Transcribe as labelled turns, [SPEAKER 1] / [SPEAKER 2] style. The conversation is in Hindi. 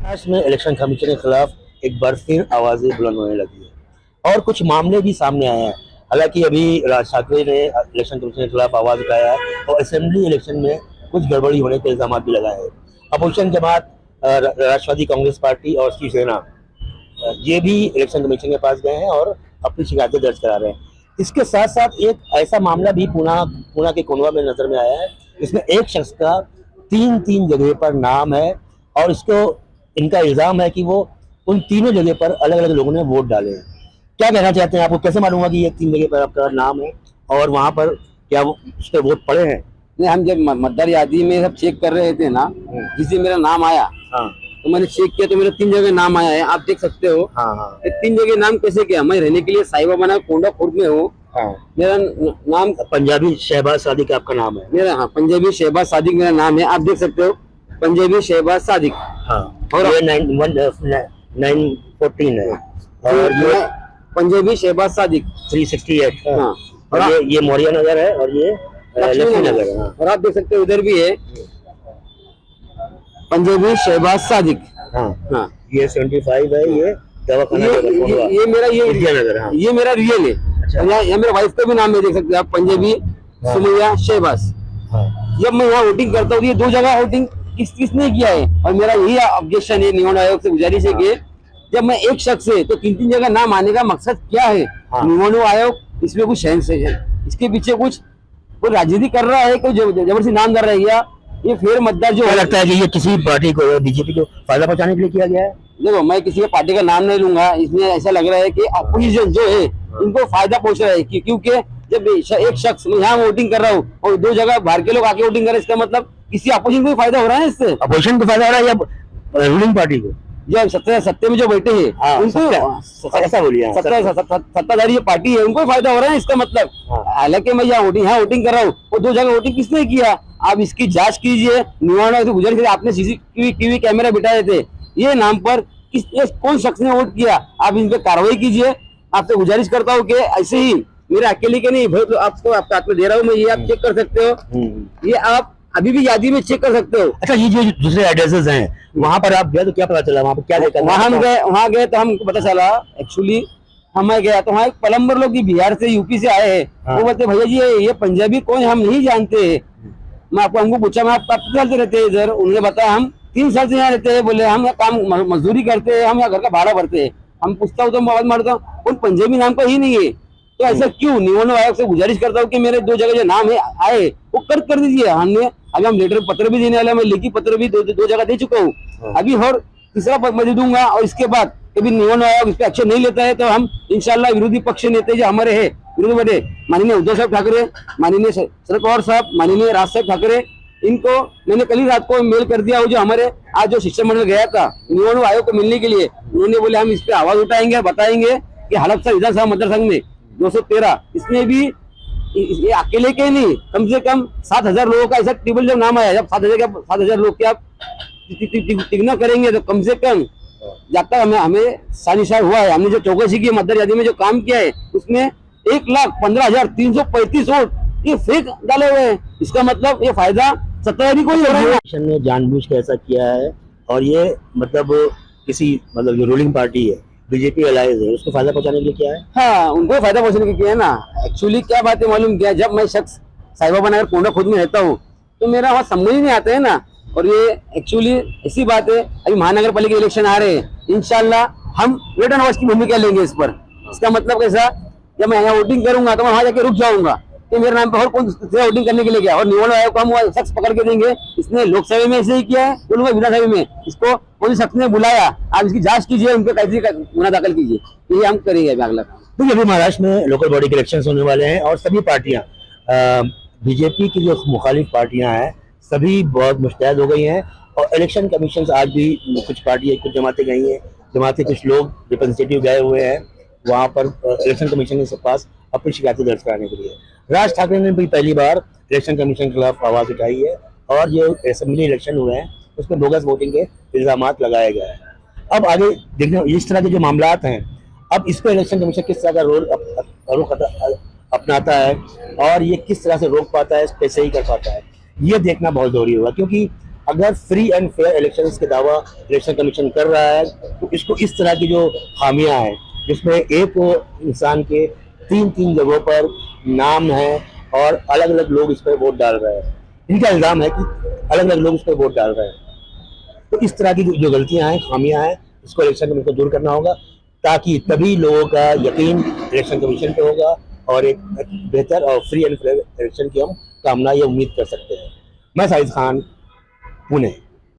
[SPEAKER 1] महाराष्ट्र में इलेक्शन कमीशन के खिलाफ एक बार फिर आवाजें बुलंद होने लगी है और कुछ मामले भी सामने आए हैं। हालांकि अभी राज ठाकरे ने इलेक्शन कमीशन के खिलाफ आवाज उठाया है और असेंबली इलेक्शन में कुछ गड़बड़ी होने के इल्जाम भी लगाए हैं। अपोजिशन जमात राष्ट्रवादी कांग्रेस पार्टी और शिवसेना ये भी इलेक्शन कमीशन के पास गए हैं और अपनी शिकायतें दर्ज करा रहे हैं। इसके साथ साथ एक ऐसा मामला भी पूना के कोंडवा में नजर में आया है। इसमें एक शख्स का तीन जगह पर नाम है और इनका इल्जाम है कि वो उन तीनों जगह पर अलग अलग लोगों ने वोट डाले हैं। क्या कहना चाहते हैं? आपको कैसे मालूम होगा कि ये 3 जगह पर आपका नाम है और वहां पर क्या उस पर वोट पड़े हैं?
[SPEAKER 2] नहीं, हम जब मतदार यादी में सब चेक कर रहे थे ना, जिससे मेरा नाम आया,
[SPEAKER 1] हाँ,
[SPEAKER 2] तो मैंने चेक किया तो मेरा 3 जगह नाम आया है। आप देख सकते हो।
[SPEAKER 1] हाँ,
[SPEAKER 2] 3 जगह नाम कैसे किया? मैं रहने के लिए साहिबा बना कोंडा खुर्द में हूँ।
[SPEAKER 1] हाँ,
[SPEAKER 2] मेरा नाम
[SPEAKER 1] पंजाबी शहबाज सादिक आपका नाम है।
[SPEAKER 2] मेरा, हाँ, पंजाबी शहबाज सादिक मेरा नाम है। आप देख सकते हो, पंजाबी शहबाज सादिक।
[SPEAKER 1] हाँ, और ये 914 है और ये
[SPEAKER 2] पंजाबी शहबाज सादिक
[SPEAKER 1] 368।
[SPEAKER 2] हाँ,
[SPEAKER 1] और ये मौर्य नगर है और ये लक्ष्मी नगर है।
[SPEAKER 2] और आप देख सकते हो उधर भी है पंजाबी शहबाज सादिक।
[SPEAKER 1] हाँ,
[SPEAKER 2] हाँ,
[SPEAKER 1] ये 75 है। ये दवाखाना
[SPEAKER 2] ये मेरा
[SPEAKER 1] विद्यानगर। हाँ,
[SPEAKER 2] ये मेरा रियल है।
[SPEAKER 1] अच्छा।
[SPEAKER 2] यहाँ मेरे वाइफ का भी नाम है, देख सकते हैं आप, पंजाबी सुमैया शहबाज।
[SPEAKER 1] हाँ,
[SPEAKER 2] जब मैं यहाँ वोटिंग करता हूँ, ये 2 जगह वोटिंग किसने किया है? और मेरा यही ऑब्जेक्शन है निगम आयोग से, गुजारिश है कि जब मैं एक शख्स है तो 3 जगह नाम आने का मकसद क्या है? निगम आयोग इसमें कुछ इसके पीछे कुछ राजनीति कर रहा है, कोई जबरदस्ती नाम दर रह गया। ये फिर मतदार जो
[SPEAKER 1] लगता है कि ये किसी पार्टी को, बीजेपी को फायदा पहुंचाने के लिए किया गया है।
[SPEAKER 2] देखो, मैं किसी के पार्टी का नाम नहीं लूंगा। इसमें ऐसा लग रहा है कि अपोजिशन जो है इनको फायदा पहुंच रहा है, क्योंकि जब एक शख्स, मैं यहाँ वोटिंग कर रहा हूँ और 2 जगह बाहर के लोग आके वोटिंग कर रहे हैं, इसका मतलब किसी अपोजिशन को फायदा हो रहा है इससे।
[SPEAKER 1] अपोजिशन को फायदा हो रहा है या रूलिंग पार्टी को?
[SPEAKER 2] जो सत्ते में जो बैठे हैं उनको,
[SPEAKER 1] ऐसा बोलिए,
[SPEAKER 2] सत्ताधारी पार्टी है, उनको फायदा हो रहा है इसका मतलब। हालांकि मैं यहाँ वोटिंग कर रहा हूँ और 2 जगह वोटिंग किसने किया? आप इसकी जांच कीजिए। निवारण गुजर के आपने सीसीटीवी कैमरा बिठाए थे, ये नाम पर कौन शख्स ने वोट किया? आप इन पे कार्रवाई कीजिए। आपसे गुजारिश करता हूँ कि ऐसे ही मेरे अकेले के नहीं, बहुत आपको हाथ में दे रहा हूँ मैं, ये आप चेक कर सकते हो। ये आप अभी भी यादी में चेक कर सकते हो।
[SPEAKER 1] अच्छा, ये जो दूसरे एड्रेसेस हैं वहां पर आप गए तो क्या पता चला? वहां पर क्या देखा?
[SPEAKER 2] वहां गए तो हमको पता चला, एक्चुअली हमें गया तो वहाँ एक प्लम्बर लोग बिहार से, यूपी से आए हैं। वो बोलते भैया जी ये पंजाबी कौन, हम नहीं जानते। हमको पूछा, मैं आप कितने साल से रहते हैं इधर? उन्होंने बताया हम 3 साल से यहाँ रहते हैं। बोले हम यहाँ काम मजदूरी करते हैं, हम यहाँ घर का भाड़ा भरते हैं। हम पूछता हूँ तो आवाज मारता हूँ, उन पंजाबी नाम का ही नहीं है। तो ऐसा क्यों? निगम आयोग से गुजारिश करता हूँ कि मेरे 2 जगह जो नाम है आए वो कर दीजिए। हमने अभी हम लेटर पत्र भी देने वाले, मैं लिखी पत्र भी 2 जगह दे चुका हूँ। अभी और तीसरा पत्र दूंगा और इसके बाद कभी निगम आयोग इस पर एक्शन नहीं लेता है तो हम इंशाल्लाह विरोधी पक्ष नेता जो हमारे है विरोधी बने, माननीय उद्धव साहब ठाकरे, माननीय शरद पवार साहब, माननीय राज साहब ठाकरे, इनको मैंने कल ही रात को मेल कर दिया। जो हमारे आज जो शिष्टमंडल गया था निगम आयोग को मिलने के लिए, उन्होंने बोले हम इस पे आवाज उठाएंगे, बताएंगे कि हड़पसर विधानसभा मतदार संघ में 213 इसमें भी ये अकेले के नहीं, कम से कम 7,000 लोगों का ऐसा टेबल जब नाम आया, जब 7,000 लोग के आप तिगना करेंगे तो कम से कम जब तक हमें साजिशा हुआ है, हमने जो चौकसी की मतदार यादी में जो काम किया है उसमें 1,15,335 वोट ये फेक डाले हुए हैं। इसका मतलब ये फायदा सत्ताधारी को ही हो रहा है।
[SPEAKER 1] ने जानबूझ के ऐसा किया है और ये मतलब किसी मतलब जो रूलिंग पार्टी है बीजेपी अलायंस है उसको फायदा पहुंचाने के लिए किया है।
[SPEAKER 2] हाँ, उनको फायदा पहुंचाने के लिए किया है ना। एक्चुअली क्या बात है मालूम क्या? जब मैं शख्स साहिबा नगर कोंडा खुद में रहता हूँ तो मेरा वहाँ समझ ही नहीं आता है ना। और ये एक्चुअली ऐसी बात है, अभी महानगर पालिका इलेक्शन आ रहे हैं, इंशाल्लाह हम वेट एंड वॉच की भूमिका लेंगे इस पर। इसका मतलब कैसा? जब मैं यहाँ वोटिंग करूंगा तो मैं वहां जाके रुक जाऊंगा कि मेरे नाम पर और कौन वोटिंग करने के लिए गया, और निगम आयोग को हम शख्स पकड़ के देंगे। इसने लोकसभा में ऐसे ही किया है, बोलूंगा विधानसभा में इसको कौन शख्स ने बुलाया, आप इसकी जांच कीजिए, उन पर कैसे गुना दाखिल कीजिए। ये हम करेंगे अगला।
[SPEAKER 1] तो अभी महाराष्ट्र में लोकल बॉडी के इलेक्शन होने वाले हैं और सभी पार्टियां, बीजेपी की जो मुखालिफ पार्टियां हैं सभी बहुत मुस्तैद हो गई हैं और इलेक्शन कमीशन आज भी कुछ पार्टियां, कुछ जमातें गई हैं, कुछ लोग रिप्रेजेंटेटिव गए हुए हैं वहां पर इलेक्शन कमीशन के पास अपनी शिकायतें दर्ज कराने के लिए। राज ठाकरे ने भी पहली बार इलेक्शन कमीशन के खिलाफ आवाज उठाई है और जो असेंबली इलेक्शन हुए हैं उसमें बोगस वोटिंग के इल्जाम लगाए गए हैं। अब आगे देखने इस तरह के जो मामला हैं, अब इस पर इलेक्शन कमीशन किस तरह का रोल अपनाता है और ये किस तरह से रोक पाता है, कैसे ही कर पाता है, ये देखना बहुत जरूरी होगा। क्योंकि अगर फ्री एंड फेयर इलेक्शंस के दावा इलेक्शन कमीशन कर रहा है तो इसको इस तरह की जो खामियां हैं जिसमें एक इंसान के 3 जगहों पर नाम है और अलग अलग लोग इस पर वोट डाल रहे हैं, इनका इल्जाम है कि अलग अलग लोग इस पर वोट डाल रहे हैं। तो इस तरह की जो गलतियां हैं, खामियां हैं, इसको इलेक्शन कमीशन को दूर करना होगा, ताकि तभी लोगों का यकीन इलेक्शन कमीशन पे होगा और एक बेहतर और फ्री एंड फेयर इलेक्शन की हम कामना या उम्मीद कर सकते हैं। मैं साहिद खान, पुणे।